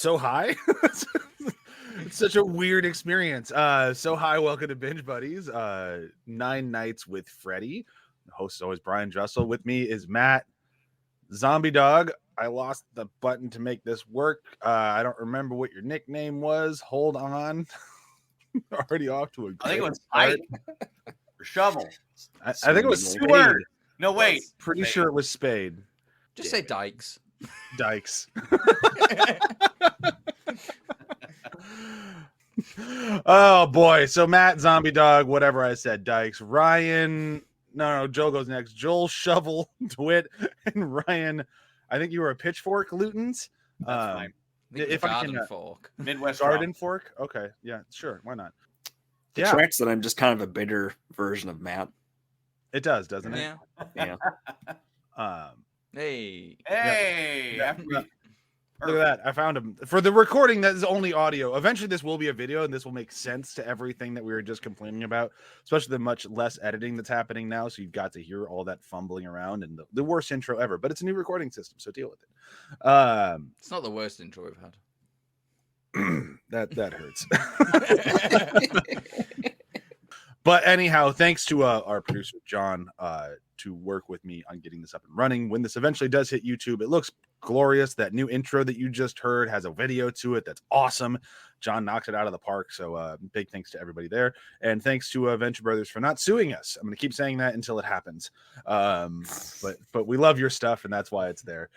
so high. It's such a weird experience. So hi, welcome to Binge Buddies. 9 nights with Freddy. The host is always Bryan Dressel. With me is Matt, Zombie Dog. I lost the button to make this work. I don't remember what your nickname was. Hold on. Already off to a great I think it was start. pipe or shovel. I think it was Two Spade. words. No, wait. Pretty sure it was Spade. Just say Dykes. Dykes. Oh boy. So Matt, Zombie Dog, whatever I said, Dykes. Ryan, no, Joel goes next. Joel, Shovel, Dwit, and Ryan. I think you were a Pitchfork, Lutens. That's fine. If I can, fork. Midwest Garden Rock. Fork. Okay, yeah, sure, why not? It Yeah, tracks that I'm just kind of a bitter version of Matt. it does, doesn't it? Yeah. Yeah. Hey. Hey. Yeah. after we- Look at that. I found him. For the recording, that is only audio. Eventually, this will be a video, and this will make sense to everything that we were just complaining about, especially the much less editing that's happening now. So you've got to hear all that fumbling around and the worst intro ever. But it's a new recording system, so deal with it. It's not the worst intro we've had. That hurts. But anyhow, thanks to our producer, John, to work with me on getting this up and running. When this eventually does hit YouTube, it looks glorious. That new intro that you just heard has a video to it that's awesome. John knocked it out of the park. So big thanks to everybody there. And thanks to Venture Brothers for not suing us. I'm going to keep saying that until it happens. But we love your stuff, and that's why it's there.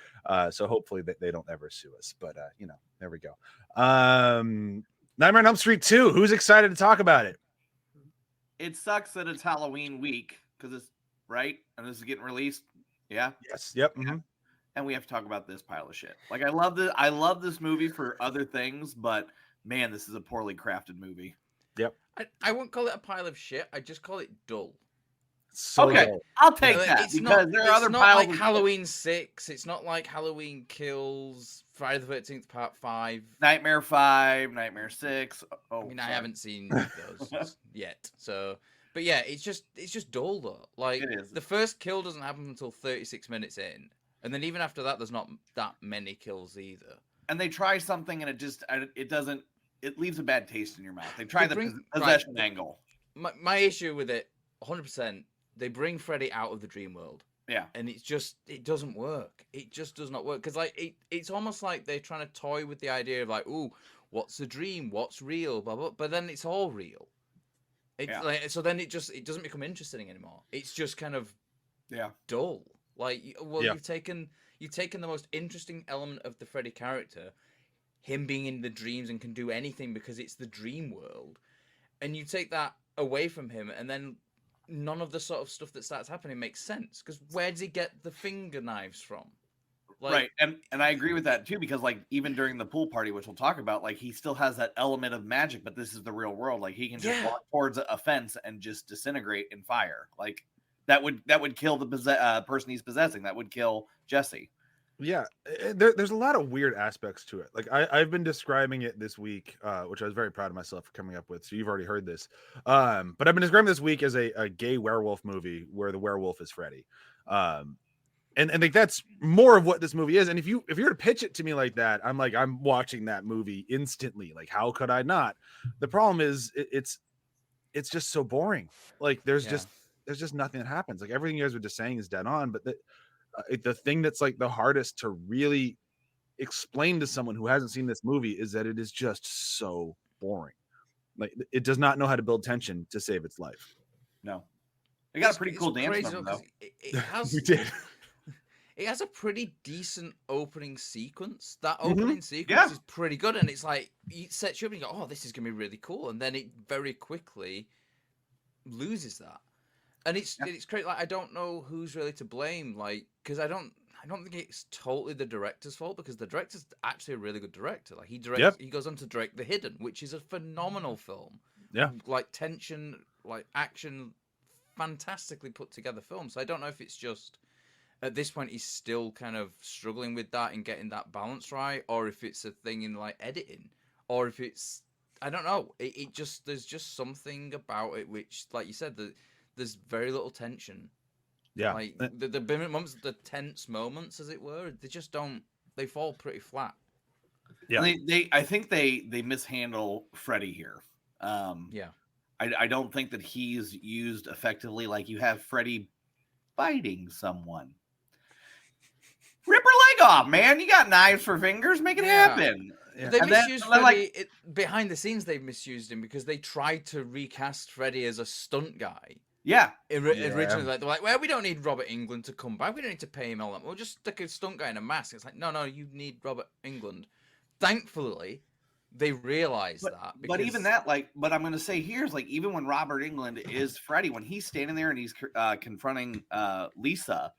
So hopefully they don't ever sue us. But, there we go. Nightmare on Elm Street 2. Who's excited to talk about it? It sucks that it's Halloween week because it's right and this is getting released. Yeah. Yes. Yep. Mm-hmm. And we have to talk about this pile of shit. Like I love this movie for other things, but man, this is a poorly crafted movie. Yep. I won't call it a pile of shit. I just call it dull. So Okay, dull. I'll take Like, that it's because not, there are it's other not piles like of Halloween 6. It's not like Halloween Kills, Friday the 13th Part 5. Nightmare 5, Nightmare 6. Oh, I mean, sorry. I haven't seen those yet. So, but yeah, it's just dull though. Like It is. the first kill doesn't happen until 36 minutes in, and then even after that, there's not that many kills either. And they try something and it doesn't. It leaves a bad taste in your mouth. They try They the bring- possession right. angle. My issue with it, 100%, they bring Freddy out of the dream world. Yeah. And it doesn't work. It just does not work. Because like it's almost like they're trying to toy with the idea of like, ooh, what's a dream? What's real? Blah, blah. But then it's all real. Yeah. Like, so then it doesn't become interesting anymore. It's just kind of dull. Like, well, Yeah. you've taken the most interesting element of the Freddy character, him being in the dreams and can do anything because it's the dream world, and you take that away from him, and then none of the sort of stuff that starts happening makes sense. Because where does he get the finger knives from? Like, Right. And I agree with that too, because like even during the pool party, which we'll talk about, like he still has that element of magic, but this is the real world. Like he can just walk towards a fence and just disintegrate in fire. Like that would kill the person he's possessing. That would kill Jesse. Yeah, there's a lot of weird aspects to it. Like I've been describing it this week, which I was very proud of myself for coming up with. So you've already heard this, but I've been describing this week as a gay werewolf movie where the werewolf is Freddy, and like that's more of what this movie is. And if you were to pitch it to me like that, I'm watching that movie instantly. Like how could I not? The problem is it's just so boring. Like there's just nothing that happens. Like everything you guys were just saying is dead on, but the thing that's like the hardest to really explain to someone who hasn't seen this movie is that it is just so boring. Like it does not know how to build tension to save its life. No, they got a pretty cool dance crazy number though. It has. We did. It has a pretty decent opening sequence. That opening sequence Yeah. is pretty good, and it's like it sets you up and you go, "Oh, this is gonna be really cool," and then it very quickly loses that. And it's great. Like I don't know who's really to blame. Like because I don't think it's totally the director's fault because the director's actually a really good director. Like he directs, he goes on to direct The Hidden, which is a phenomenal film. Yeah, like tension, like action, fantastically put together film. So I don't know if it's just at this point he's still kind of struggling with that and getting that balance right, or if it's a thing in like editing, or if it's I don't know. It just there's just something about it which, like you said, there's very little tension. Yeah, like the moments, the tense moments, as it were, they just don't. They fall pretty flat. Yeah. I think they mishandle Freddy here. Yeah. I don't think that he's used effectively. Like, you have Freddy biting someone. Rip her leg off, man. You got knives for fingers. Make it happen. Yeah. They And misused then, Freddy. Behind the scenes, they've misused him because they tried to recast Freddy as a stunt guy. Yeah. Originally, they're like, well, we don't need Robert Englund to come back. We don't need to pay him all that. We'll just stick a stunt guy in a mask. It's like, no, you need Robert Englund. Thankfully, they realized that. But even that, but I'm going to say here's even when Robert Englund is Freddy, when he's standing there and he's confronting Lisa,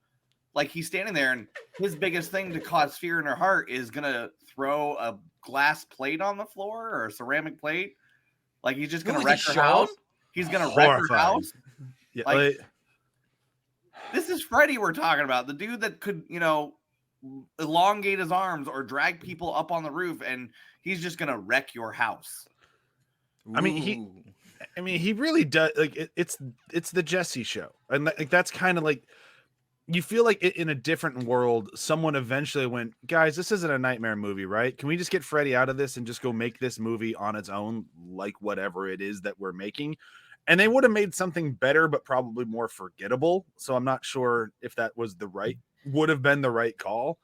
he's standing there and his biggest thing to cause fear in her heart is going to throw a glass plate on the floor or a ceramic plate. He's just going to wreck her house. He's going to wreck her house. Yeah, this is Freddy we're talking about. The dude that could, elongate his arms or drag people up on the roof, and he's just going to wreck your house. I mean, he really does. It's the Jesse show, and that's kind of you feel like in a different world, someone eventually went, guys, this isn't a nightmare movie, right? Can we just get Freddy out of this and just go make this movie on its own, whatever it is that we're making? And they would have made something better, but probably more forgettable. So I'm not sure if that was would have been the right call.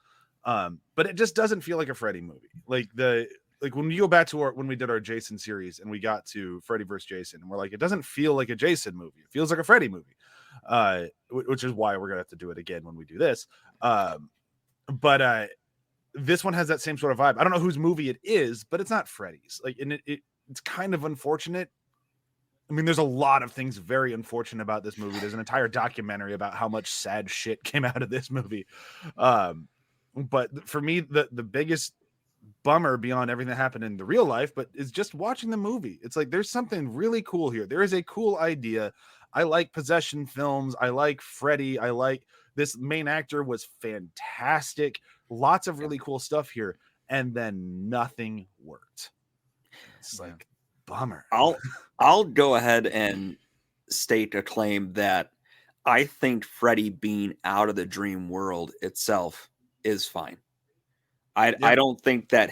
But it just doesn't feel like a Freddy movie. When you go back to when we did our Jason series and we got to Freddy vs. Jason, and we're like, it doesn't feel like a Jason movie. It feels like a Freddy movie. Which is why we're gonna have to do it again when we do this. But this one has that same sort of vibe. I don't know whose movie it is, but it's not Freddy's. And it's kind of unfortunate. I mean, there's a lot of things very unfortunate about this movie. There's an entire documentary about how much sad shit came out of this movie. But for me, the biggest bummer beyond everything that happened in the real life, but is just watching the movie. It's there's something really cool here. There is a cool idea. I like possession films. I like Freddy. I like this main actor was fantastic. Lots of really cool stuff here. And then nothing worked. It's bummer. I'll go ahead and state a claim that I think Freddy being out of the dream world itself is fine. I don't think that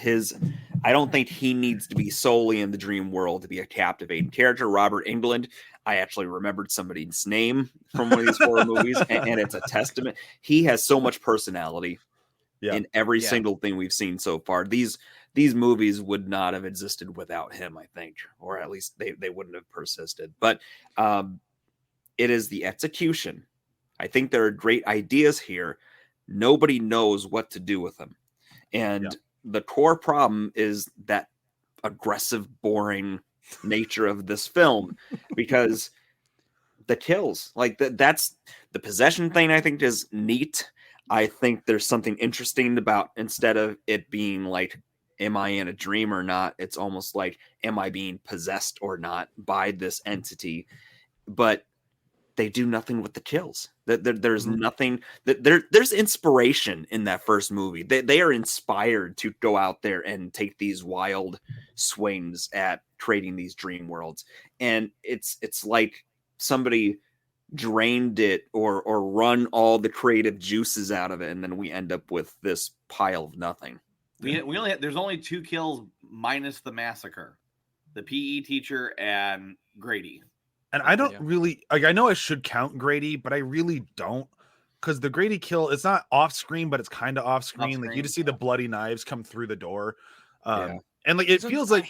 I don't think he needs to be solely in the dream world to be a captivating character. Robert Englund, I actually remembered somebody's name from one of these horror movies, and it's a testament. He has so much personality in every single thing we've seen so far. These movies would not have existed without him, I think, or at least they wouldn't have persisted. But it is the execution. I think there are great ideas here. Nobody knows what to do with them. And the core problem is that aggressive, boring nature of this film, because the kills, that's the possession thing, I think is neat. I think there's something interesting about, instead of it being am I in a dream or not? It's almost am I being possessed or not by this entity? But they do nothing with the kills. There's nothing. There's inspiration in that first movie. They are inspired to go out there and take these wild swings at creating these dream worlds. And it's like somebody drained it or run all the creative juices out of it, and then we end up with this pile of nothing. There's only 2 kills minus the massacre, the PE teacher and Grady. And I don't really I know I should count Grady, but I really don't, because the Grady kill, it's not off screen, but it's kind of off screen. You just see the bloody knives come through the door, and it feels like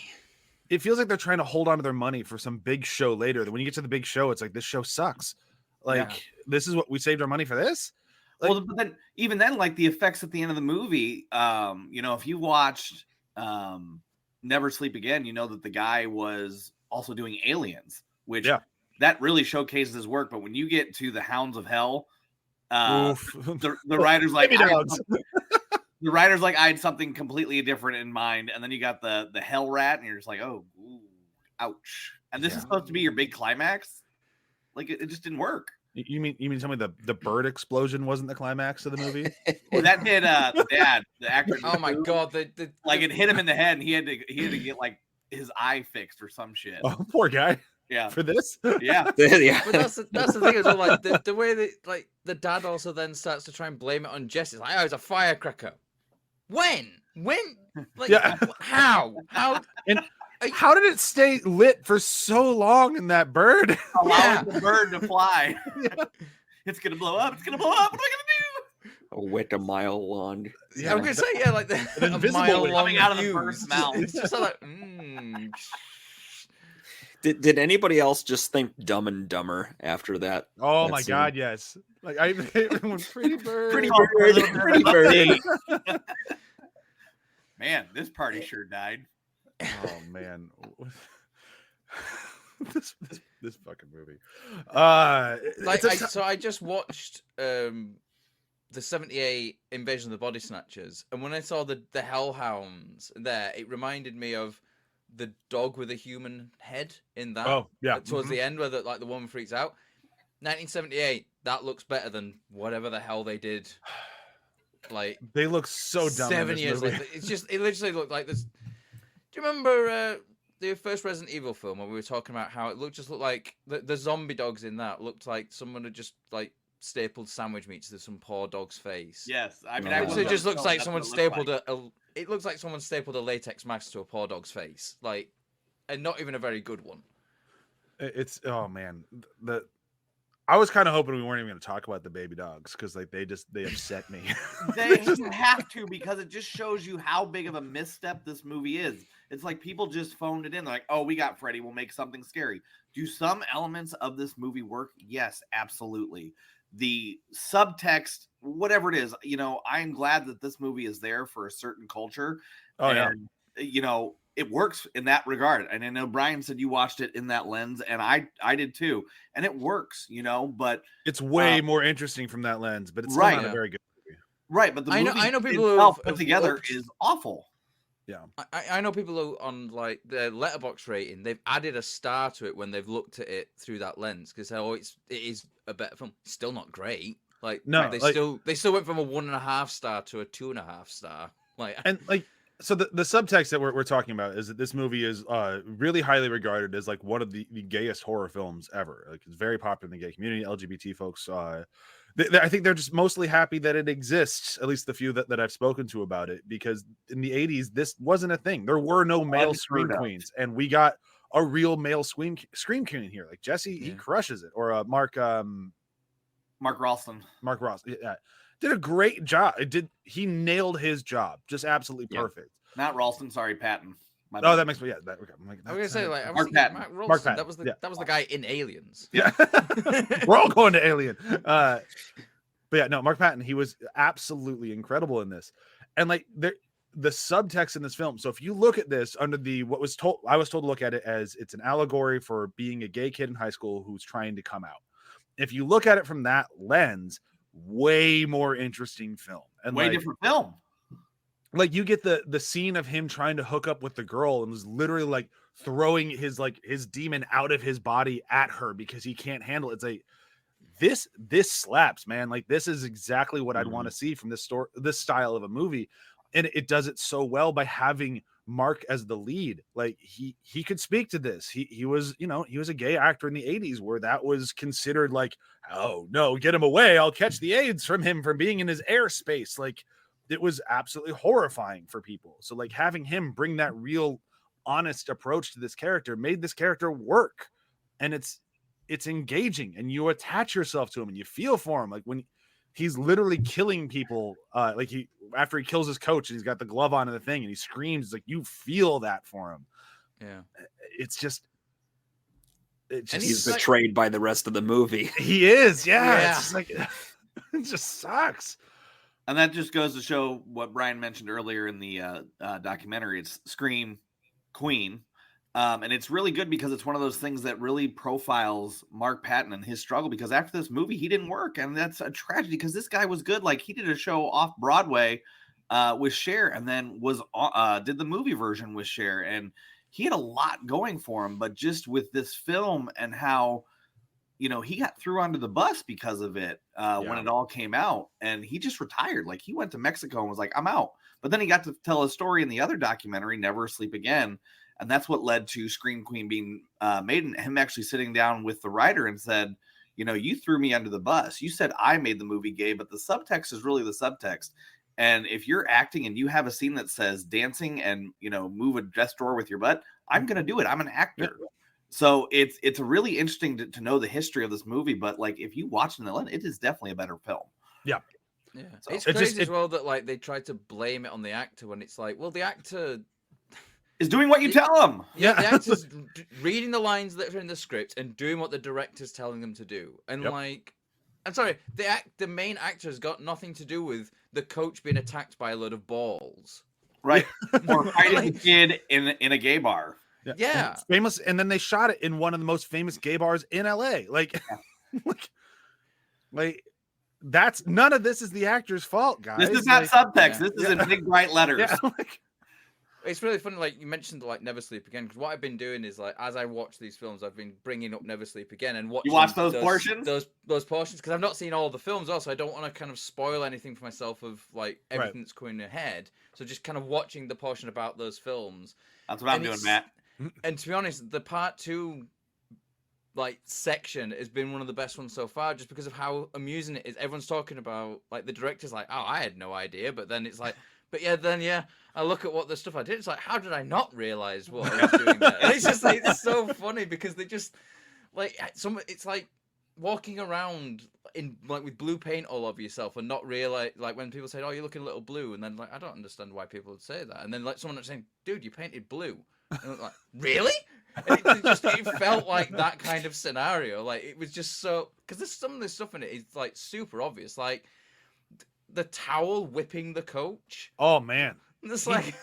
they're trying to hold on to their money for some big show later. That when you get to the big show, it's this show sucks. This is what we saved our money for this. Well, but then even then, the effects at the end of the movie, if you watched Never Sleep Again, you know that the guy was also doing Aliens, which that really showcases his work. But when you get to the Hounds of Hell, the writer's the writer's I had something completely different in mind, and then you got the Hell Rat, and you're just ooh, ouch. And this is supposed to be your big climax. It just didn't work. You mean tell me the bird explosion wasn't the climax of the movie? Well, that did the dad, the actor. Oh my god! It hit him in the head, and he had to get his eye fixed or some shit. Oh, poor guy. Yeah. For this? Yeah. But that's the thing as well. The way that the dad also then starts to try and blame it on Jesse. It's it's a firecracker. When? When? Like, Yeah. how? And Are you- how did it stay lit for so long in that bird? Allowing the bird to fly. It's gonna blow up. It's gonna blow up. What am I gonna do? A wick a mile long. I'm gonna say like An a invisible mile wind long coming out of the fuse. bird's mouth. It's just like. Did anybody else just think Dumb and Dumber after that? Oh that my scene? God, yes. Like I when pretty bird. Pretty Oh, bird, little bit pretty of bird. update. Man, this party sure died. Oh man. this fucking movie. Like, it's a so I just watched the 78 Invasion of the Body Snatchers, and when I saw the Hellhounds there, it reminded me of the dog with a human head in that. Oh yeah. Towards the end, where the woman freaks out. 1978. That looks better than whatever the hell they did. Like They look so dumb. 7 years movie. later, it literally looked like this. Do you remember the first Resident Evil film where we were talking about how it looked like the zombie dogs in that looked like someone had just like stapled sandwich meat to some poor dog's face? Yes, I mean, No. I So So wasn't it just sure looks like that's someone what it looked stapled like. it looks like someone stapled a latex mask to a poor dog's face, like, and not even a very good one. It's oh man. I was kind of hoping we weren't even going to talk about the baby dogs because like they upset me. They have to, because it just shows you how big of a misstep this movie is. It's like people just phoned it in. They're like, oh, we got Freddy. We'll make something scary. Do some elements of this movie work? Yes, absolutely. The subtext, whatever it is, I am glad that this movie is there for a certain culture. Oh yeah. And, it works in that regard. And I know Bryan said you watched it in that lens, and I did too. And it works, but It's way more interesting from that lens, but it's still right. not a very good movie. right. But the I know- movie I know people who itself have put together looked- is awful. I know people who on like their letterbox rating, they've added a star to it when they've looked at it through that lens because it is a better film. It's still not great. Like No, they like- still went from a 1.5 star to a 2.5 star. Like And like so the subtext that we're talking about is that this movie is really highly regarded as like one of the gayest horror films ever. Like it's very popular in the gay community. LGBT folks I think they're just mostly happy that it exists, at least the few that I've spoken to about it, because in the 80s this wasn't a thing. There were no male scream queens, and we got a real male scream queen here. Like Jesse, he crushes it. Or Mark Ralston. Mark Ross, yeah, did a great job. He nailed his job, just absolutely perfect. Not Ralston, sorry, Patton. My Oh, bad. that makes me I'm like, I was gonna say, like, I Mark was Patton. Mark Mark Rolston, Patton, that was the guy in Aliens. Yeah, we're all going to Alien. But yeah, no, Mark Patton, he was absolutely incredible in this, and like the subtext in this film. So if you look at this under I was told to look at it as it's an allegory for being a gay kid in high school who's trying to come out. If you look at it from that lens, way more interesting film and way like, different film. Like you get the scene of him trying to hook up with the girl and was literally like throwing his demon out of his body at her because he can't handle it. It's like this slaps, man. Like this is exactly what I'd want to see from this style of a movie. And it does it so well by having Mark as the lead. Like he could speak to this. He was, he was a gay actor in the 80s where that was considered like, oh no, get him away. I'll catch the AIDS from him from being in his airspace. Like it was absolutely horrifying for people. So like having him bring that real honest approach to this character made this character work. And it's engaging and you attach yourself to him and you feel for him. Like when he's literally killing people, after he kills his coach and he's got the glove on and the thing and he screams, it's like you feel that for him. Yeah. It's just he's betrayed by the rest of the movie. He is, yeah. It's just like it just sucks. And that just goes to show what Bryan mentioned earlier in the documentary. It's Scream Queen. And it's really good because it's one of those things that really profiles Mark Patton and his struggle, because after this movie, he didn't work. And that's a tragedy because this guy was good. Like he did a show off Broadway with Cher and then did the movie version with Cher. And he had a lot going for him. But just with this film and how, he got threw onto the bus because of it when it all came out, and he just retired. Like he went to Mexico and was like, I'm out. But then he got to tell a story in the other documentary, Never Sleep Again. And that's what led to Scream Queen being made, and him actually sitting down with the writer and said, you threw me under the bus. You said I made the movie gay, but the subtext is really the subtext. And if you're acting and you have a scene that says dancing and, you know, move a dress drawer with your butt, I'm going to do it. I'm an actor. Yeah. So it's really interesting to know the history of this movie. But like, if you watch it is definitely a better film. Yeah. Yeah. So It's it crazy just- as well that like they tried to blame it on the actor when it's like, well, the actor, Is doing what you tell him. yeah, the actor's reading the lines that are in the script and doing what the director's telling them to do. And Yep. like, I'm sorry, the main actor has got nothing to do with the coach being attacked by a load of balls. Right. Or fighting a kid in a gay bar. Yeah. It's famous, and then they shot it in one of the most famous gay bars in LA. Like, like that's none of this is the actor's fault, guys. This is not Like, subtext. yeah. This is in big bright letters. yeah, like, It's really funny, like you mentioned, like Never Sleep Again. Because what I've been doing is, like, as I watch these films, I've been bringing up Never Sleep Again and watching. You watch those portions? Those portions, because I've not seen all the films. Also, I don't want to kind of spoil anything for myself of like everything that's coming ahead. So just kind of watching the portion about those films. That's what I'm And doing, it's- Matt. And to be honest, the part 2 like section has been one of the best ones so far, just because of how amusing it is. Everyone's talking about, like, the director's like, oh, I had no idea, but then it's like, I look at what the stuff I did. It's like, how did I not realize what I was doing there? And it's just, it's so funny because they just like it's like walking around in like with blue paint all over yourself and not realize, like, when people say, oh, you're looking a little blue, and then like, I don't understand why people would say that, and then like someone saying, dude, you painted blue, and I'm like, really? And it felt like that kind of scenario. Like, it was just so, because there's some of this stuff in it is like super obvious, like the towel whipping the coach. oh man, It's like,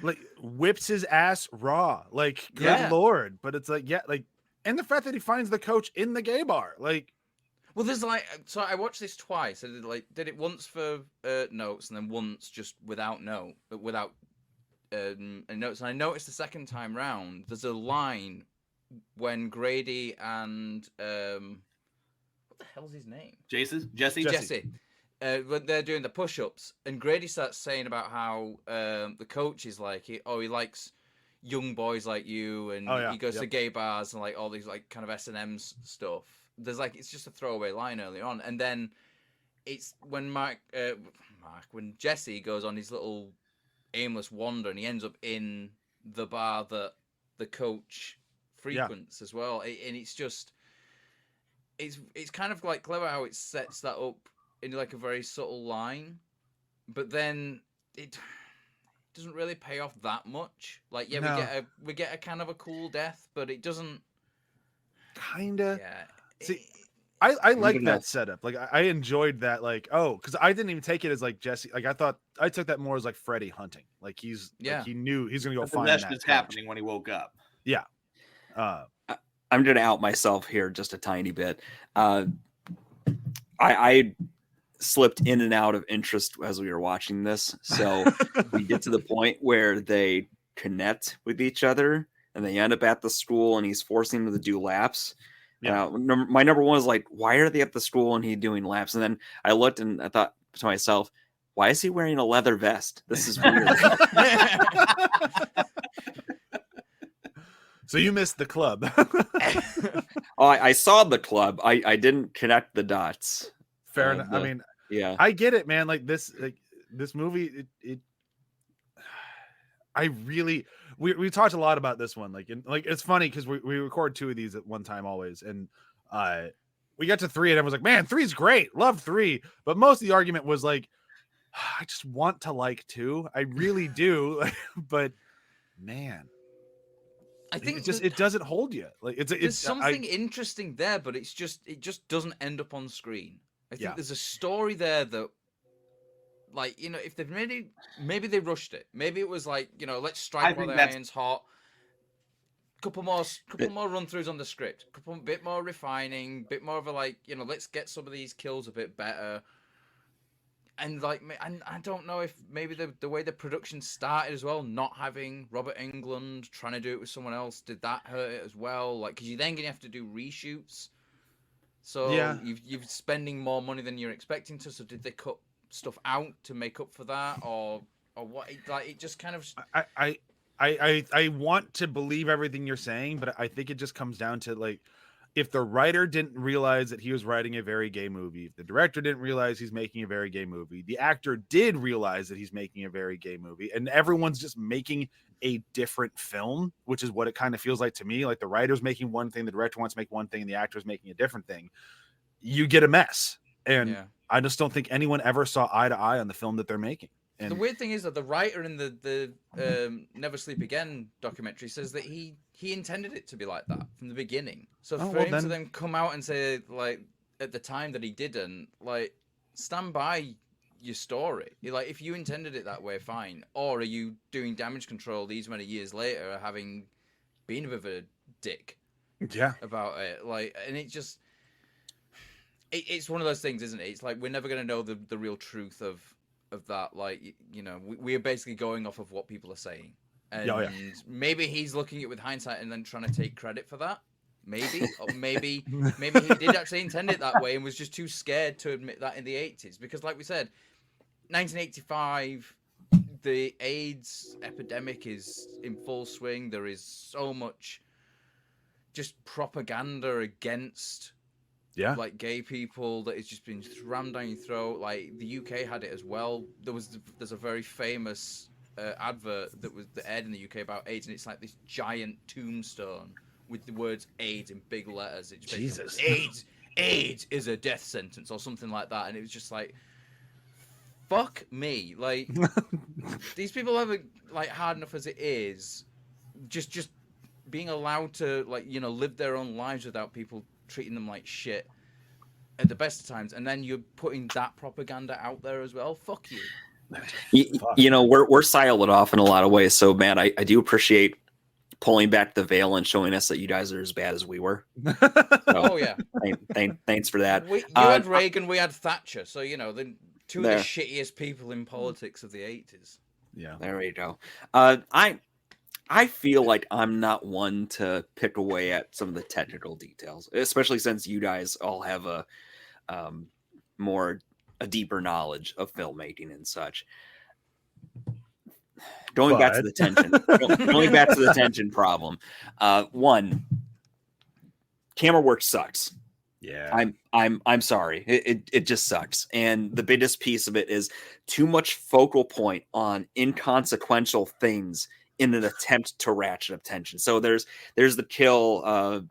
like whips his ass raw. Like, good Yeah. lord. But it's like, yeah, like, and the fact that he finds the coach in the gay bar, like, well, there's like, so I watched this twice. I did it once for notes, and then once just without notes. And I noticed the second time round, there's a line when Grady and what the hell's his name? Jesse? Jesse. When they're doing the push-ups, and Grady starts saying about how the coach is like, he likes young boys like you, and he goes to gay bars and like all these like kind of S&M stuff. There's like, it's just a throwaway line early on, and then it's when when Jesse goes on his little aimless wander, and he ends up in the bar that the coach frequents as well, and it's just, it's kind of like clever how it sets that up in like a very subtle line, but then it doesn't really pay off that much. Like, yeah, No. we get a kind of a cool death, but it doesn't. kinda. Yeah, See, I like know. that setup. Like, I enjoyed that. Like, oh, because I didn't even take it as like Jesse. Like, I took that more as like Freddy hunting. Like, like, he knew he's gonna go The find possession that is coach. happening when he woke up. I'm going to out myself here just a tiny bit. I slipped in and out of interest as we were watching this. So we get to the point where they connect with each other and they end up at the school and he's forcing them to do laps. Yeah. My number one is like, why are they at the school and he doing laps? And then I looked and I thought to myself, why is he wearing a leather vest? This is weird. So you missed the club. Oh, I saw the club. I didn't connect the dots. Fair enough. I mean, Yeah. I get it, man. Like this movie, I really, we talked a lot about this one. Like, it's funny because we record 2 of these at one time always, and we got to 3 and everyone's like, man, 3's great, love 3. But most of the argument was like, I just want to like 2, I really do, but man, I think it doesn't hold you. Like, there's something interesting there, but it just doesn't end up on screen. I think there's a story there that, like, you know, if they've maybe they rushed it. Maybe it was like, you know, let's strike while the iron's hot. Couple more run throughs on the script. Bit more refining. Bit more of a, like, you know, let's get some of these kills a bit better. And like, I don't know if maybe the way the production started as well, not having Robert Englund, trying to do it with someone else, did that hurt it as well? Like, because you're then going to have to do reshoots. So you're spending more money than you're expecting to. So did they cut stuff out to make up for that, or what? Like, it just kind of. I want to believe everything you're saying, but I think it just comes down to like, if the writer didn't realize that he was writing a very gay movie, if the director didn't realize he's making a very gay movie, the actor did realize that he's making a very gay movie, and everyone's just making a different film, which is what it kind of feels like to me. Like the writer's making one thing, the director wants to make one thing, and the actor's making a different thing. You get a mess. And I just don't think anyone ever saw eye to eye on the film that they're making. And the weird thing is that the writer in the Never Sleep Again documentary says that he intended it to be like that from the beginning. So for him to then come out and say, like, at the time that he didn't, like, stand by your story. Like, if you intended it that way, fine. Or are you doing damage control these many years later, having been a bit of a dick about it? Like, and it just... It's one of those things, isn't it? It's like we're never going to know the real truth of that. Like, you know, we are basically going off of what people are saying. And maybe he's looking at it with hindsight and then trying to take credit for that. Maybe. Or maybe he did actually intend it that way and was just too scared to admit that in the 80s. Because like we said, 1985, the AIDS epidemic is in full swing. There is so much just propaganda against... like gay people that it's just been rammed down your throat. Like the UK had it as well. There's a very famous advert that aired in the UK about AIDS, and it's like this giant tombstone with the words AIDS in big letters. It's Jesus, AIDS is a death sentence or something like that, and it was just like, fuck me. Like these people have it like hard enough as it is. Just being allowed to, like, you know, live their own lives without people treating them like shit at the best of times, and then you're putting that propaganda out there as well. Fuck you. You know, we're siloed off in a lot of ways. So, man, I do appreciate pulling back the veil and showing us that you guys are as bad as we were. So, thanks for that. You had Reagan, we had Thatcher. So, you know, the two of the shittiest people in politics of the 80s. Yeah, there we go. I feel like I'm not one to pick away at some of the technical details, especially since you guys all have a deeper knowledge of filmmaking and such. Going back to the tension problem. One, camera work sucks. Yeah, I'm sorry. It just sucks. And the biggest piece of it is too much focal point on inconsequential things in an attempt to ratchet up tension. So there's the kill,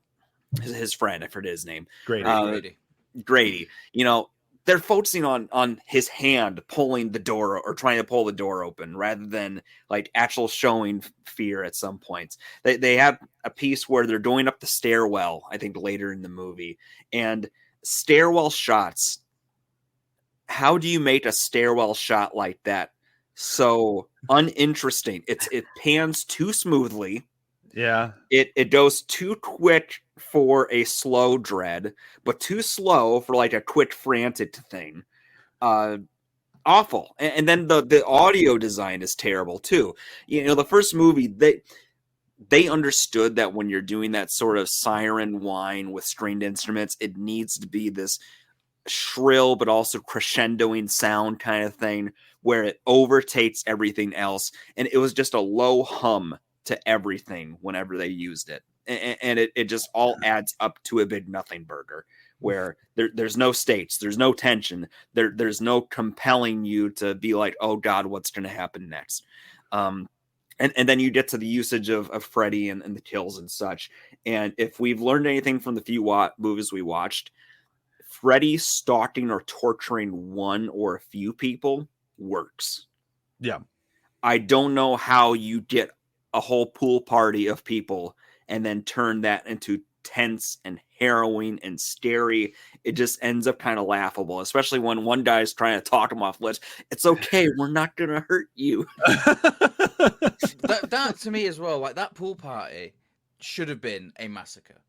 his friend, I forget his name. Grady. You know, they're focusing on his hand pulling the door or trying to pull the door open rather than like actual showing fear at some points. They have a piece where they're going up the stairwell, I think later in the movie, and stairwell shots. How do you make a stairwell shot like that so uninteresting? It pans too smoothly. Yeah. It goes too quick for a slow dread, but too slow for like a quick frantic thing. Awful. And then the audio design is terrible too. You know, the first movie, they understood that when you're doing that sort of siren whine with stringed instruments, it needs to be this shrill but also crescendoing sound kind of thing where it overtakes everything else, and it was just a low hum to everything whenever they used it, and it just all adds up to a big nothing burger where there's no stakes, there's no tension, there's no compelling you to be like, oh god, what's going to happen next. And then you get to the usage of Freddy and the kills and such, and if we've learned anything from the few movies we watched, Freddy stalking or torturing one or a few people works. Yeah. I don't know how you get a whole pool party of people and then turn that into tense and harrowing and scary. It just ends up kind of laughable, especially when one guy's trying to talk him off ledge. It's okay, we're not gonna hurt you. that to me as well, like that pool party should have been a massacre.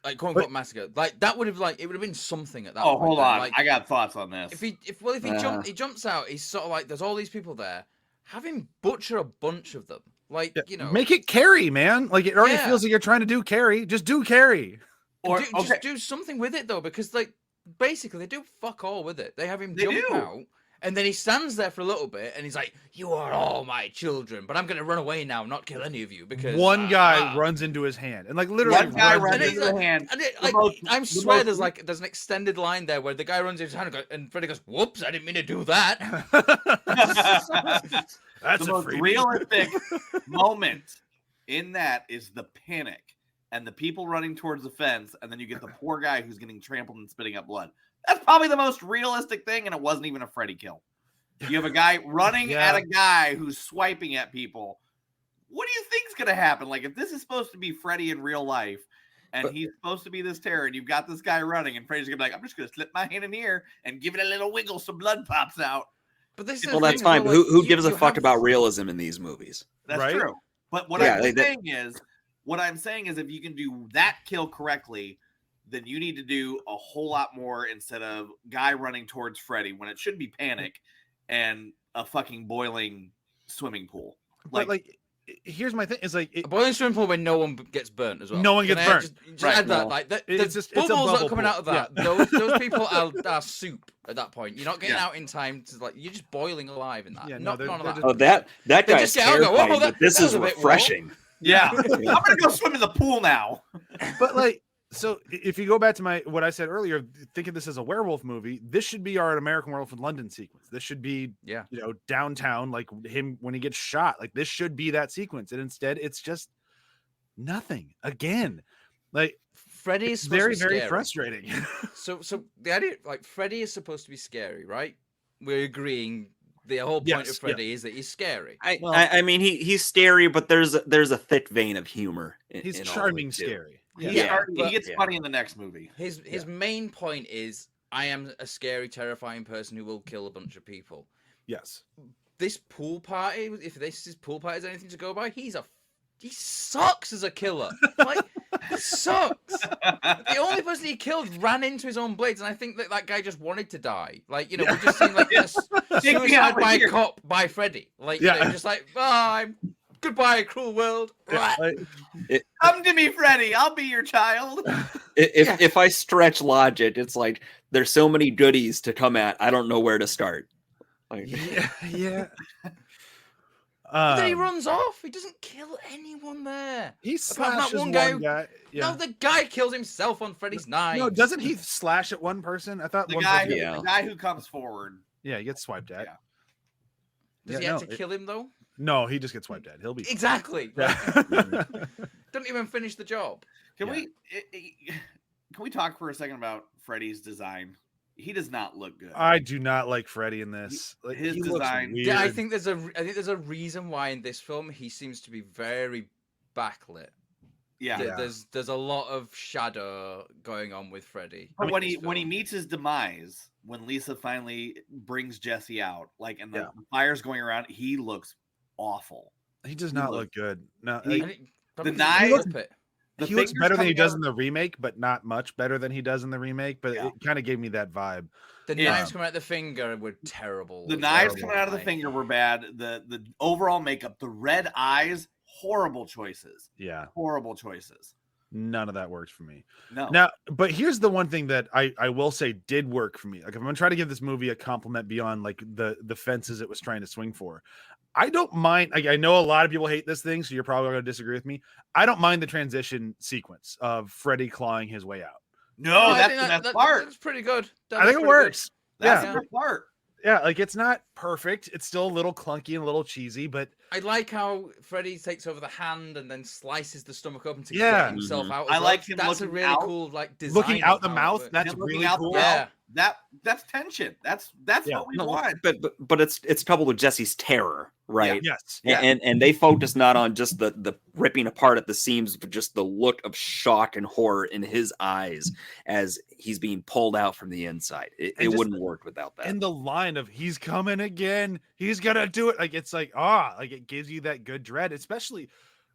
Like quote unquote massacre. Like that would have it would have been something at that point. Hold on. Like, I got thoughts on this. If he jumps out, he's sort of like there's all these people there. Have him butcher a bunch of them. Like, you know, make it Carrie, man. Like it already feels like you're trying to do Carrie. Just do Carrie. Or just do something with it though, because like basically they do fuck all with it. They have him jump out, And then he stands there for a little bit, and he's like, "You are all my children, but I'm going to run away now, not kill any of you because one guy runs into his hand and like literally One guy runs runs into into the hand. And I The swear most- there's an extended line there where the guy runs into his hand and Freddy goes, "Whoops, I didn't mean to do that." That's the a most freebie. realistic moment in that is the panic and the people running towards the fence, and then you get the poor guy who's getting trampled and spitting up blood. That's probably the most realistic thing, and it wasn't even a Freddy kill. You have a guy running at a guy who's swiping at people. What do you think's going to happen? Like, if this is supposed to be Freddy in real life, and he's supposed to be this terror, and you've got this guy running, and Freddy's going to be like, I'm just going to slip my hand in here and give it a little wiggle so blood pops out. But this is Well, the that's thing as fine. well, But who like, gives a you fuck have- about realism in these movies? That's Right? true. But what Yeah, I'm saying is if you can do that kill correctly, then you need to do a whole lot more instead of guy running towards Freddy when it should be panic and a fucking boiling swimming pool. But like, here's my thing: is like A boiling swimming pool where no one gets burnt as well. No one Can gets I burnt. Just Right, add that, well, like the it's a bubbles that bubble are coming pool. out of that. Those people are soup at that point. You're not getting out in time to like. You're just boiling alive in that. Yeah, no, Not they're none of that. just- Oh, that They guy's just get out and go, terrifying, "Whoa, but this that is was a bit refreshing. Yeah. I'm gonna go swim in the pool now. but like, so if you go back to what I said earlier, think of this as a werewolf movie. This should be our American Werewolf in London sequence. This should be, downtown, like him when he gets shot. Like this should be that sequence, and instead, it's just nothing again. Like Freddy is supposed very, to be very scary. frustrating. So the idea, like Freddy is supposed to be scary, right? We're agreeing. The whole point Yes, of Freddy is that he's scary. I mean, he's scary, but there's a thick vein of humor. He's in all of charming, it, too. scary. He but- gets funny in the next movie. His main point is, I am a scary, terrifying person who will kill a bunch of people. Yes. This pool party, if this is pool party is anything to go by, he sucks as a killer. Like, he sucks. The only person he killed ran into his own blades, and I think that guy just wanted to die. Like, we're just seeing like a Take me suicide out by here. cop by Freddy. Like, just like, goodbye, cruel world. Like, Come to me, Freddy. I'll be your child. If I stretch logic, it's like there's so many goodies to come at. I don't know where to start. Like, yeah. But then he runs off. He doesn't kill anyone there. He Apart from that slashes one one guy guy. Yeah. No, the guy kills himself on Freddy's knife. No, doesn't he slash at one person? I thought The one guy, person. Yeah. the guy who comes forward. Yeah, he gets swiped at. Yeah. Does he have to kill him though? No, he just gets swiped at. He'll be Exactly. Yeah. Don't even finish the job. Can Yeah. we talk for a second about Freddy's design? He does not look good. I do not like Freddy in this. Like, His he looks design- weird. Yeah, I think there's a reason why in this film he seems to be very backlit. yeah. There's a lot of shadow going on with Freddy. But in when this he film. meets his demise, when Lisa finally brings Jesse out, like and the Yeah. fire's going around, he looks awful. He does not looks- look good. No, he- like, Probably the 'cause of knife- puppet. The he looks fingers better than he coming does out- in the remake, but not much better than he does in the remake. But Yeah. it kind of gave me that vibe. The Yeah. knives coming out the finger were terrible. The as knives well. coming out of the Like, finger were bad. The overall makeup, the red eyes, horrible choices. Yeah, Horrible choices. none of that worked for me. No. Now, but here's the one thing that I will say did work for me. Like, if I'm gonna try to give this movie a compliment beyond like the fences it was trying to swing for, I don't mind. Like, I know a lot of people hate this thing, so you're probably going to disagree with me. I don't mind the transition sequence of Freddy clawing his way out. No, I that's think the that- best part. That's pretty good. I think it works. That's Yeah. the best part. Yeah, like it's not perfect. It's still a little clunky and a little cheesy, but I like how Freddy takes over the hand and then slices the stomach open to Yeah. get himself out. I as like well. him That's a looking really out- cool like design. looking out of the how it mouth, works. that's Him looking really out the cool. Yeah. That's tension. That's Yeah. what we no, want. but it's coupled with Jesse's terror, right? Yes. Yeah. And they focus not on just the ripping apart at the seams, but just the look of shock and horror in his eyes as he's being pulled out from the inside. It just- wouldn't work without that. And the line of "he's coming again, he's gonna do it," like it's like like it gives you that good dread, especially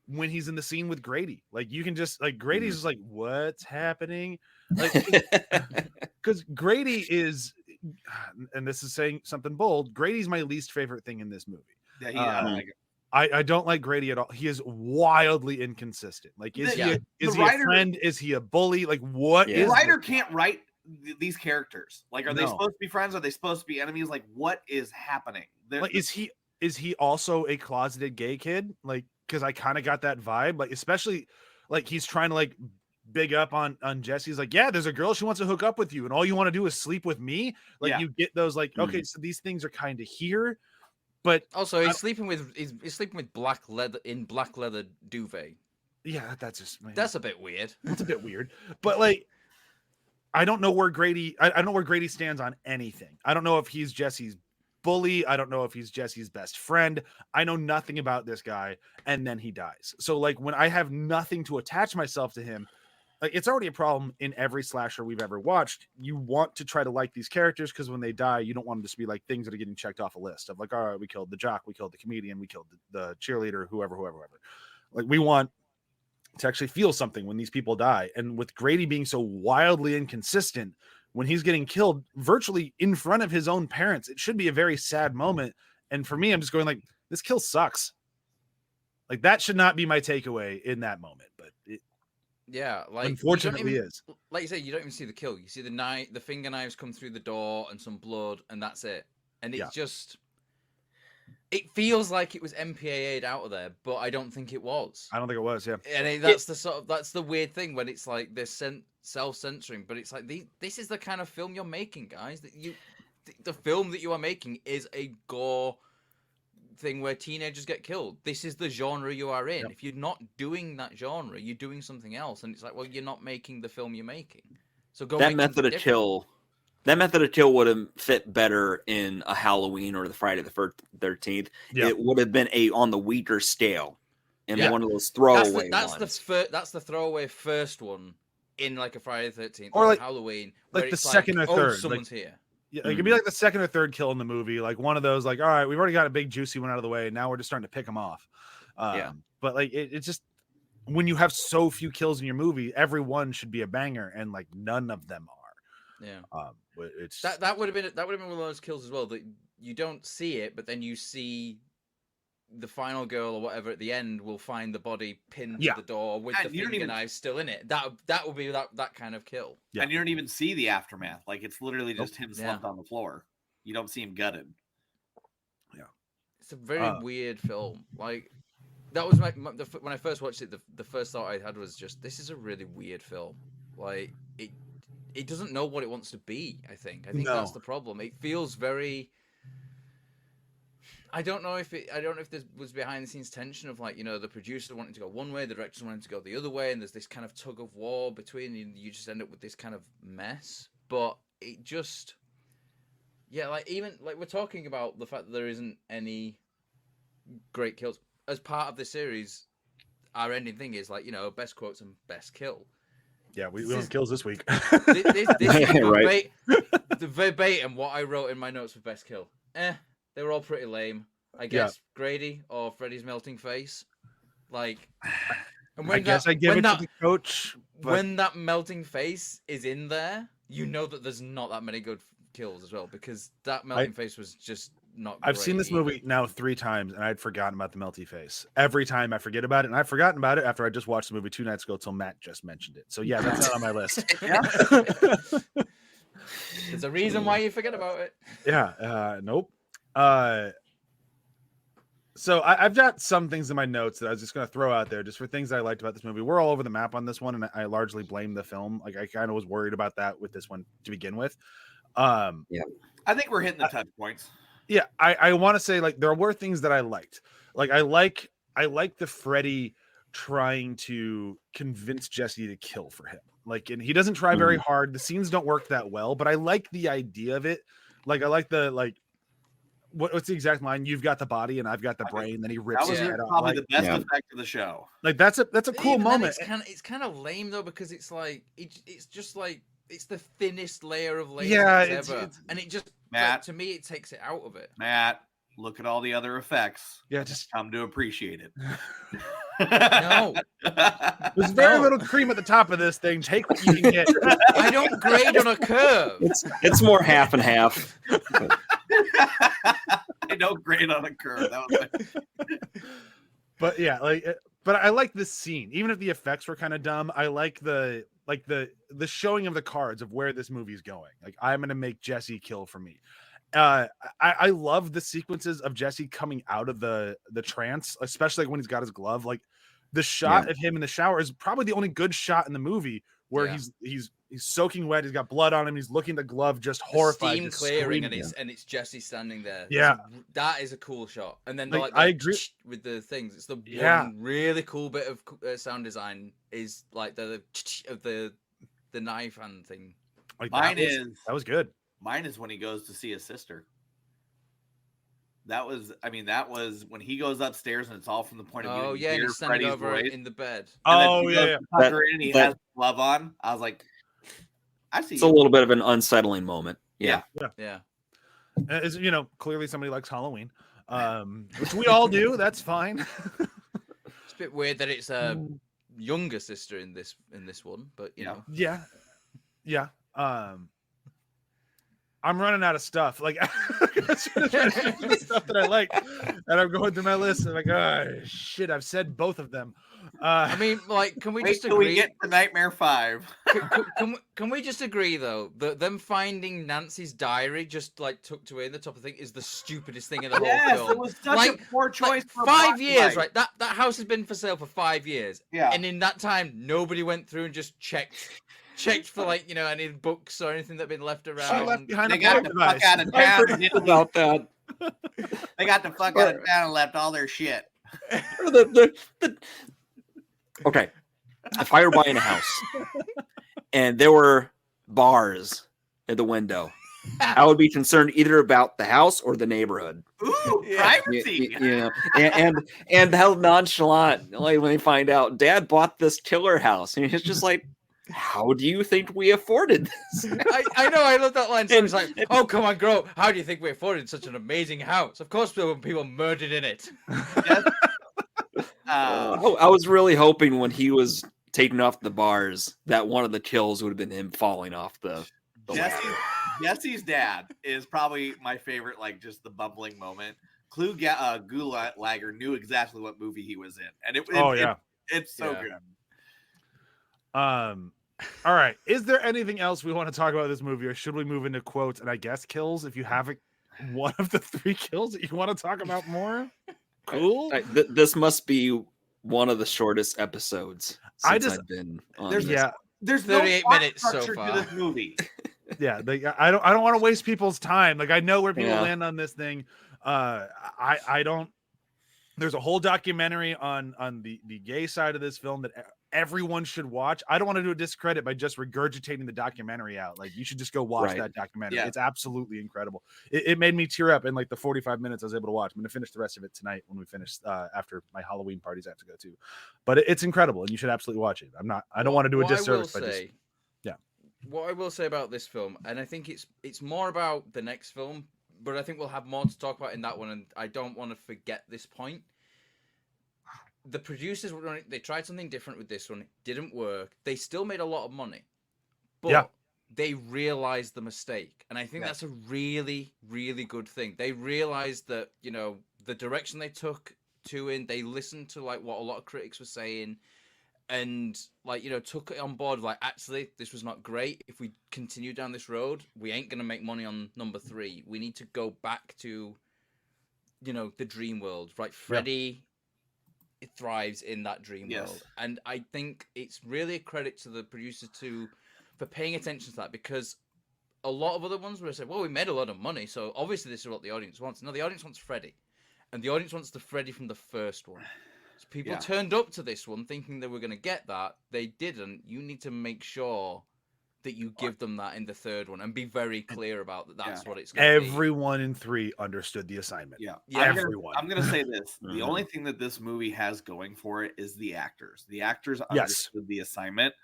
when he's in the scene with Grady. Like you can just like Grady's just like, "What's happening?" Like because Grady is, and this is saying something bold. Grady's my least favorite thing in this movie. Yeah, I don't Mhm. like it. I don't like Grady at all. He is wildly inconsistent. Like, is The- he the a writer- friend? Is he a bully? Like, what Yeah. is The writer this can't guy? write these characters? Like, are they No. supposed to be friends? Are they supposed to be enemies? Like, what is happening? Like, is he also a closeted gay kid? Like, because I kind of got that vibe. Like, especially like he's trying to like big up on Jesse's like, yeah, there's a girl, she wants to hook up with you, and all you want to do is sleep with me. Like, you get those like, okay, so these things are kind of here, but also he's sleeping with black leather duvet. Yeah, that's a bit weird. That's a bit weird. But like, I don't know where Grady. I don't know where Grady stands on anything. I don't know if he's Jesse's bully. I don't know if he's Jesse's best friend. I know nothing about this guy, and then he dies. So like, when I have nothing to attach myself to him, like, it's already a problem in every slasher we've ever watched. You want to try to like these characters because when they die, you don't want them to be like things that are getting checked off a list of like, all right, we killed the jock, we killed the comedian, we killed the cheerleader, whoever. Like, we want to actually feel something when these people die. And with Grady being so wildly inconsistent, when he's getting killed virtually in front of his own parents, it should be a very sad moment. And for me, I'm just going like, this kill sucks. Like, that should not be my takeaway in that moment, but it like, unfortunately is. Like you say, you don't even see the kill. You see the finger knives come through the door and some blood, and that's it. And it's just, it feels like it was MPAA'd out of there, but I don't think it was. I don't think it was. Yeah, and that's the weird thing when it's like they're self-censoring, but it's like this is the kind of film you're making, guys. That the film that you are making is a gore thing where teenagers get killed. This is the genre you are in. If you're not doing that genre, you're doing something else, and it's like, well, you're not making the film you're making. So go. That method of kill would have fit better in a Halloween or the Friday the 13th. Yeah. It would have been on the weaker scale in one of those throwaway ones. That's the throwaway first one in like a Friday the 13th or like Halloween, like the second or third. Someone's here. Yeah, it could be like the second or third kill in the movie, like one of those, like, all right, we've already got a big juicy one out of the way, now we're just starting to pick them off. But like, it's just, when you have so few kills in your movie, every one should be a banger, and like none of them are. But it's that would have been one of those kills as well, that you don't see it, but then you see the final girl or whatever at the end will find the body pinned to the door with the finger knife still in it. That would be that kind of kill. And you don't even see the aftermath. Like, it's literally just him slumped on the floor. You don't see him gutted. Yeah, it's a very weird film. Like, that was when I first watched it, the first thought I had was just, this is a really weird film. Like, it doesn't know what it wants to be. I think that's the problem. It feels very. I don't know if there was behind the scenes tension of, like, you know, the producer wanting to go one way, the director wanting to go the other way, and there's this kind of tug of war between, and you just end up with this kind of mess. But it just, like, even like, we're talking about the fact that there isn't any great kills as part of the series. Our ending thing is, like, you know, best quotes and best kill. Yeah, we don't kills this week. This is the verbatim what I wrote in my notes for best kill. They were all pretty lame. I guess Grady or Freddy's melting face. Like, and when I give it to the coach. But... When that melting face is in there, you know that there's not that many good kills as well, because that melting face was just not I've seen this movie now 3 times, and I'd forgotten about the melty face. Every time I forget about it, and I've forgotten about it after I just watched the movie 2 nights ago till Matt just mentioned it. So yeah, that's not on my list. There's a reason why you forget about it. Nope. So I've got some things in my notes that I was just going to throw out there just for things that I liked about this movie. We're all over the map on this one, and I largely blame the film. Like, I kind of was worried about that with this one to begin with. I think we're hitting the touch points. Yeah, I want to say, like, there were things that I liked. Like, I like the Freddy trying to convince Jesse to kill for him. Like, and he doesn't try very hard. The scenes don't work that well, but I like the idea of it. Like, I like the, like, what's the exact line? You've got the body and I've got the brain. Then he rips his head off. Probably the best effect of the show. Like, that's a cool moment. It's kind of lame though, because it's like it's just like it's the thinnest layer of layers ever, and it just, Matt, to me, it takes it out of it. Matt, look at all the other effects. Yeah, just come to appreciate it. No, there's very little cream at the top of this thing. Take what you can get. I don't grade on a curve. It's more half and half. I don't grade on a curve. That was but yeah, like, but I like this scene, even if the effects were kind of dumb. I like the like the showing of the cards of where this movie's going. Like, I'm gonna make Jesse kill for me. I love the sequences of Jesse coming out of the trance, especially like when he's got his glove. Like the shot of him in the shower is probably the only good shot in the movie where he's soaking wet, he's got blood on him, he's looking at the glove, just horrified, steam just clearing, screaming. and it's Jesse standing there. Yeah, that is a cool shot. And then like, the I agree with the things. It's the one really cool bit of sound design is like the of the knife hand thing. Like that was good. Mine is when he goes to see his sister. That was when he goes upstairs and it's all from the point of view. Oh yeah, and he's standing over in the bed. Oh yeah, and he has glove on. I was like, I see. It's a little bit of an unsettling moment. Yeah. As you know, clearly somebody likes Halloween, which we all do. That's fine. It's a bit weird that it's a younger sister in this one, but you know. Yeah. I'm running out of stuff. Like, the stuff that I like, and I'm going through my list. And I'm like, oh shit, I've said both of them. I mean, like, can we just wait agree? till we get to Nightmare 5? Can we just agree though that them finding Nancy's diary just like tucked away in the top of the thing is the stupidest thing in the whole film? It was such a poor choice. For 5 years, right? That house has been for sale for 5 years. Yeah. And in that time, nobody went through and just checked for like, you know, any books or anything that had been left around. They got the fuck out of town. About that. They got the fuck out of town and left all their shit. Okay, if I were buying a house and there were bars at the window, I would be concerned either about the house or the neighborhood. Ooh, privacy. You know, and how nonchalant, like when they find out Dad bought this killer house, and it's just like, how do you think we afforded this? I know, I love that line. So it's like, oh, come on, girl. How do you think we afforded such an amazing house? Of course, there were people murdered in it. Yes. I was really hoping when he was taking off the bars that one of the kills would have been him falling off the Jesse's dad is probably my favorite, like just the bumbling moment. Gulager knew exactly what movie he was in. And it's so good. All right. Is there anything else we want to talk about this movie, or should we move into quotes and I guess kills? If you have one of the 3 kills that you want to talk about more, cool. This must be one of the shortest episodes since I've been on. There's 38 no minutes so structure far to this movie. I don't want to waste people's time. Like, I know where people land on this thing. I don't. There's a whole documentary on the gay side of this film that everyone should watch. I don't want to do a discredit by just regurgitating the documentary out. Like, you should just go watch that documentary. It's absolutely incredible. It made me tear up in like the 45 minutes I was able to watch. I'm going to finish the rest of it tonight when we finish after my Halloween parties I have to go to. But it's incredible, and you should absolutely watch it. I don't want to do a disservice by just. What I will say about this film, and I think it's more about the next film, but I think we'll have more to talk about in that one, and I don't want to forget this point. The producers they tried something different with this one. It didn't work. They still made a lot of money, but they realized the mistake, and I think that's a really, really good thing. They realized that, you know, the direction they took they listened to like what a lot of critics were saying, and like, you know, took it on board. Like, actually, this was not great. If we continue down this road, we ain't gonna make money on number 3. We need to go back to, you know, the dream world, right? Freddy. It thrives in that dream world, and I think it's really a credit to the producers for paying attention to that, because a lot of other ones where I say, well, we made a lot of money, so obviously this is what the audience wants. No, the audience wants Freddy, and the audience wants the Freddy from the first one. So people turned up to this one thinking they were going to get that. They didn't. You need to make sure that you give them that in the third one, and be very clear about that. That's what it's going to be. Everyone in 3 understood the assignment. Everyone. I'm going to say this. The only thing that this movie has going for it is the actors. The actors understood the assignment,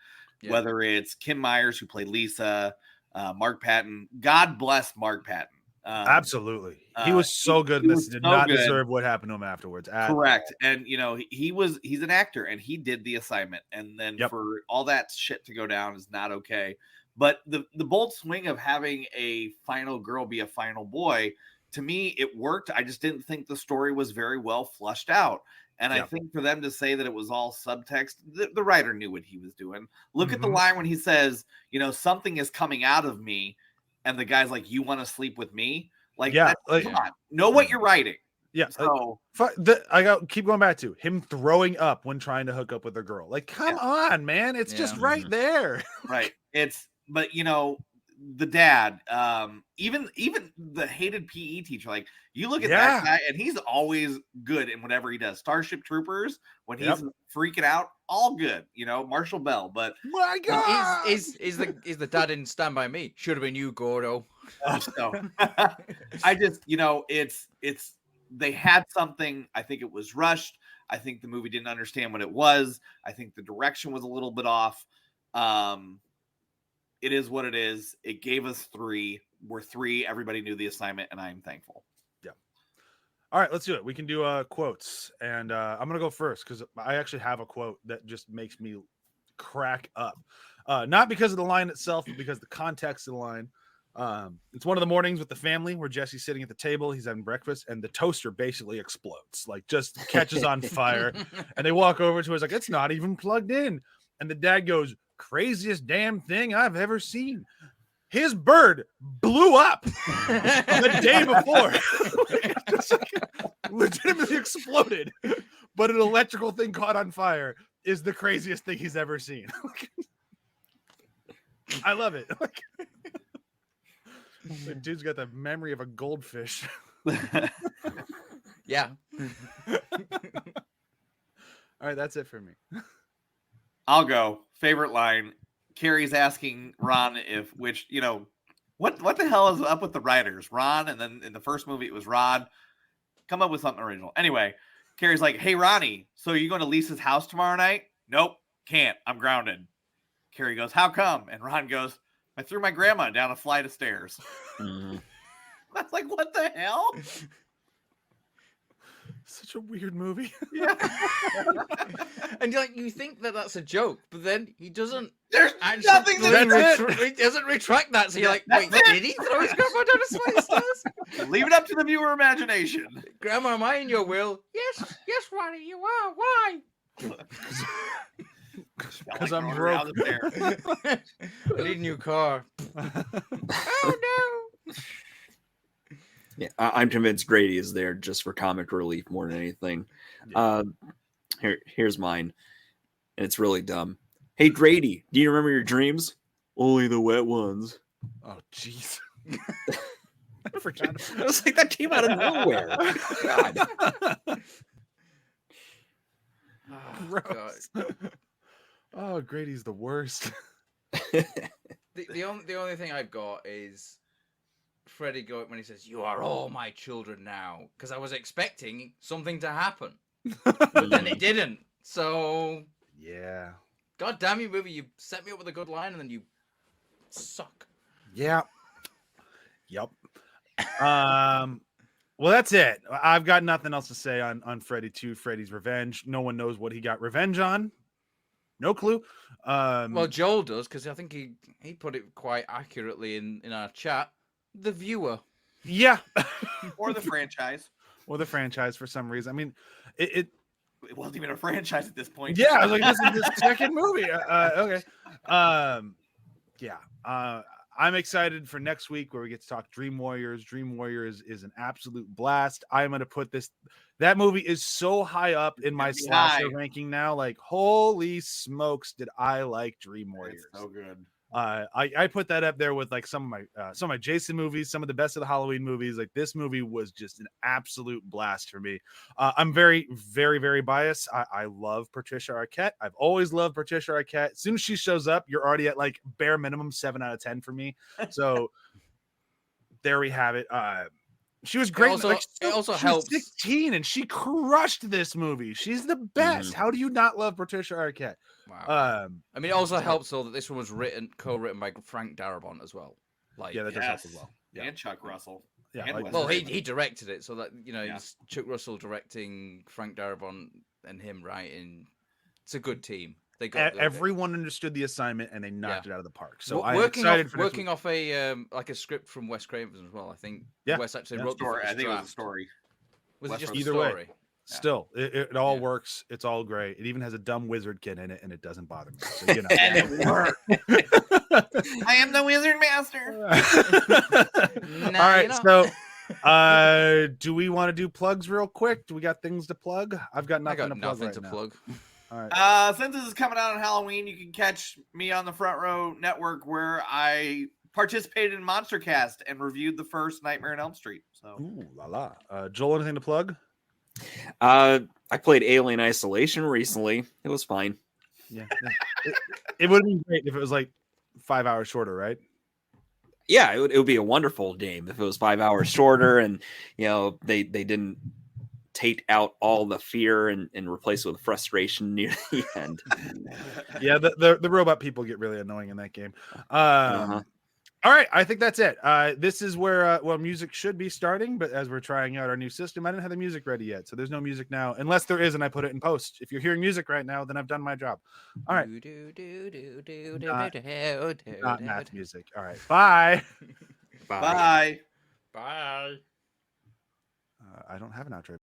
whether it's Kim Myers, who played Lisa, Mark Patton. God bless Mark Patton. Absolutely. He was so good in this. Did not deserve what happened to him afterwards. Correct. And, you know, he's an actor, and he did the assignment. And then for all that shit to go down is not okay. But the bold swing of having a final girl be a final boy, to me, it worked. I just didn't think the story was very well flushed out. And I think for them to say that it was all subtext, the writer knew what he was doing. Look at the line when he says, you know, something is coming out of me. And the guy's like, you want to sleep with me? Like, come on, know what you're writing. Yeah. So keep going back to him throwing up when trying to hook up with a girl. Like, come on, man. It's just right there. Right. But you know, the dad, even the hated PE teacher, like you look at that guy and he's always good in whatever he does. Starship Troopers, when he's freaking out, all good, you know, Marshall Bell. But my God, is the dad in Stand By Me? Should have been you, Gordo. So I just, you know, it's they had something. I think it was rushed. I think the movie didn't understand what it was. I think the direction was a little bit off. It is what it is. It gave us 3. We're 3. Everybody knew the assignment, and I am thankful. Yeah. All right, let's do it. We can do quotes, and I'm gonna go first because I actually have a quote that just makes me crack up. Not because of the line itself, but because the context of the line. It's one of the mornings with the family where Jesse's sitting at the table, he's having breakfast, and the toaster basically explodes, like just catches on fire. And they walk over to it, it's like, it's not even plugged in. And the dad goes, craziest damn thing I've ever seen. His bird blew up the day before. Just like, legitimately exploded. But an electrical thing caught on fire is the craziest thing he's ever seen. I love it. The dude's got the memory of a goldfish. Yeah. All right, that's it for me. I'll go. Favorite line. Carrie's asking Ron which, you know, what the hell is up with the writers? Ron, and then in the first movie it was Rod. Come up with something original. Anyway, Carrie's like, hey, Ronnie, so are you going to Lisa's house tomorrow night? Nope, can't. I'm grounded. Carrie goes, how come? And Ron goes, I threw my grandma down a flight of stairs. Mhm. I was like, what the hell? Such a weird movie. Yeah. And you think that that's a joke, but then he doesn't. There's actually nothing he doesn't retract that. So you're like, wait, did he throw his grandma down a flight of stairs? Leave it up to the viewer imagination. Grandma, am I in your will? Yes, Ronnie, you are. Why? Because I'm broke. I need a new car. Oh no. Yeah, I'm convinced Grady is there just for comic relief more than anything. Yeah. Here's mine, and it's really dumb. Hey, Grady, do you remember your dreams? Only the wet ones. Oh, jeez. I forgot. I was like, that came out of nowhere. God. Oh, Gross. Oh, Grady's the worst. The only thing I've got is Freddy going when he says, "You are all my children now," because I was expecting something to happen, but then it didn't. So Yeah. God damn you, movie! You set me up with a good line and then you suck. Yeah. Yep. Well, that's it. I've got nothing else to say on Freddy 2, Freddy's Revenge. No one knows what he got revenge on. No clue. Well, Joel does, because I think he put it quite accurately in our chat. The viewer. Yeah. Or the franchise. Or the franchise for some reason. I mean, it wasn't even a franchise at this point. Yeah, I was like, this is the second movie. Okay. Yeah. I'm excited for next week where we get to talk Dream Warriors. Dream Warriors is an absolute blast. I'm going to put this. That movie is so high up in my slasher ranking now. Like, holy smokes, did I like Dream Warriors? It's so good. I put that up there with like some of my Jason movies, some of the best of the Halloween movies. Like, this movie was just an absolute blast for me. I'm very, very, very biased. I love Patricia Arquette. I've always loved Patricia Arquette. As soon as she shows up, you're already at like bare minimum 7 out of 10 for me. So there we have it. She was great. It also she helps. Was 16 and she crushed this movie. She's the best. How do you not love Patricia Arquette? Wow. I mean, it also helps though that this one was co-written by Frank Darabont as well. Like, yeah, that does help as well. Yeah. And Chuck Russell. Yeah, like, well, he directed it, so that it's Chuck Russell directing, Frank Darabont and him writing. It's a good team. They got the, everyone understood the assignment and they knocked it out of the park. So I'm excited for working off a like a script from Wes Craven as well. I think Wes actually wrote the story. first I think draft. it was a story. Was it just either a story? way? Still, it all works. It's all great. It even has a dumb wizard kid in it, and it doesn't bother me. So, you know. And it worked. I am the wizard master. All right, so do we want to do plugs real quick? Do we got things to plug? I've got nothing to plug right now. All right. Since this is coming out on Halloween, you can catch me on the Front Row Network where I participated in Monster Cast and reviewed the first Nightmare on Elm Street. So, ooh la la. Joel, anything to plug? I played Alien Isolation recently. It was fine. Yeah. It would have been great if it was like 5 hours shorter, right? Yeah, it would be a wonderful game if it was 5 hours shorter, and they didn't take out all the fear and replace it with frustration near the end. Yeah, the robot people get really annoying in that game. All right, I think that's it. This is where music should be starting, but as we're trying out our new system, I didn't have the music ready yet, so there's no music now, unless there is, and I put it in post. If you're hearing music right now, then I've done my job. All right. Not math music. All right. Bye. Bye. Bye. I don't have an outro.